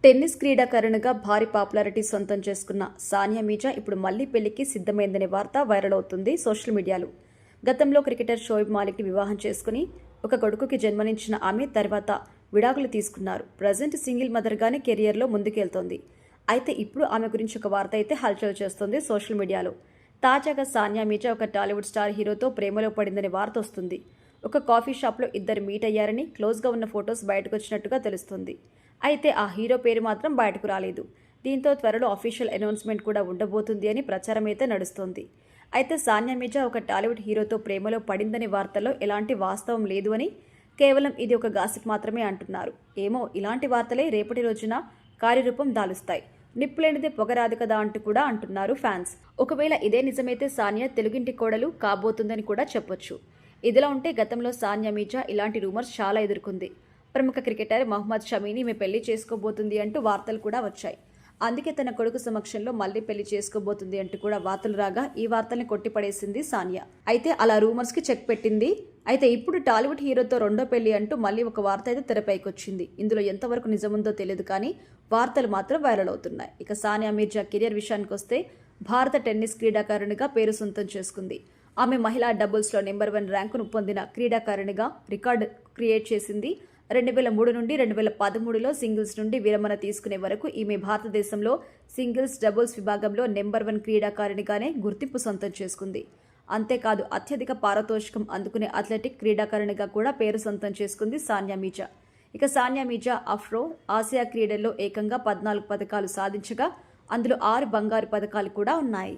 Tennis క్రీడాకారిణిగా భారీ popularity సొంతం చేసుకున్న సానియా మీర్జా ఇప్పుడు మళ్లీ పెళ్లికి సిద్ధమైందనే వార్త వైరల్ అవుతుంది సోషల్ మీడియాలో. గతంలో క్రికెటర్ షోయబ్ మాలిక్ని వివాహం చేసుకుని ఒక కొడుకుకి జన్మనిచ్చిన ఆమె తర్వాత విడాకులు తీసుకున్నారు. ప్రజెంట్ సింగిల్ మదర్గానే కెరియర్లో ముందుకెళ్తోంది. అయితే ఇప్పుడు ఆమె గురించి ఒక వార్త అయితే హల్చల్ చేస్తోంది సోషల్ మీడియాలో. తాజాగా సానియా మీర్జా ఒక టాలీవుడ్ స్టార్ హీరోతో ప్రేమలో పడిందనే వార్త వస్తుంది. ఒక కాఫీ షాప్లో ఇద్దరు మీట్ అయ్యారని, క్లోజ్గా ఉన్న ఫొటోస్ బయటకు వచ్చినట్టుగా తెలుస్తుంది. అయితే ఆ హీరో పేరు మాత్రం బయటకు రాలేదు. దీంతో త్వరలో అఫీషియల్ అనౌన్స్మెంట్ కూడా ఉండబోతుంది అని ప్రచారం అయితే నడుస్తోంది. అయితే సానియా మీర్జా ఒక టాలీవుడ్ హీరోతో ప్రేమలో పడిందనే వార్తల్లో ఎలాంటి వాస్తవం లేదు అని, కేవలం ఇది ఒక గాసిప్ మాత్రమే అంటున్నారు. ఏమో, ఇలాంటి వార్తలే రేపటి రోజున కార్యరూపం దాలుస్తాయి. నిప్పులేనిదే పొగరాదు కదా అంటూ కూడా అంటున్నారు ఫ్యాన్స్. ఒకవేళ ఇదే నిజమైతే సానియా తెలుగింటి కోడలు కాబోతుందని కూడా చెప్పొచ్చు. ఇదిలా ఉంటే గతంలో సానియా మీర్జా ఇలాంటి రూమర్స్ చాలా ఎదుర్కొంది. ప్రముఖ క్రికెటర్ మహమ్మద్ షమీని ఈమె పెళ్లి చేసుకోబోతుంది అంటూ వార్తలు కూడా వచ్చాయి. అందుకే తన కొడుకు సమక్షంలో మళ్లీ పెళ్లి చేసుకోబోతుంది అంటూ కూడా వార్తలు రాగా ఈ వార్తల్ని కొట్టిపడేసింది సానియా. అయితే అలా రూమర్స్ కి చెక్ పెట్టింది. అయితే ఇప్పుడు టాలీవుడ్ హీరోతో రెండో పెళ్లి అంటూ మళ్ళీ ఒక వార్త అయితే తెరపైకొచ్చింది. ఇందులో ఎంతవరకు నిజముందో తెలియదు కానీ వార్తలు మాత్రం వైరల్ అవుతున్నాయి. ఇక సానియా మీర్జా కెరియర్ విషయానికి వస్తే భారత టెన్నిస్ క్రీడాకారిణిగా పేరు సొంతం చేసుకుంది. ఆమె మహిళా డబుల్స్లో నెంబర్ 1 ర్యాంకును పొందిన క్రీడాకారిణిగా రికార్డు క్రియేట్ చేసింది. 2003 నుండి 2013లో సింగిల్స్ నుండి విరమణ తీసుకునే వరకు ఈమె భారతదేశంలో సింగిల్స్, డబుల్స్ విభాగంలో నెంబర్ 1 క్రీడాకారిణిగానే గుర్తింపు సొంతం చేసుకుంది. అంతేకాదు అత్యధిక పారితోషికం అందుకునే అథ్లెటిక్ క్రీడాకారిణిగా కూడా పేరు సొంతం చేసుకుంది సానియా మీర్జా. ఇక సానియా మీర్జా ఆఫ్రో ఆసియా క్రీడల్లో ఏకంగా 14 పథకాలు సాధించగా అందులో 6 బంగారు పథకాలు కూడా ఉన్నాయి.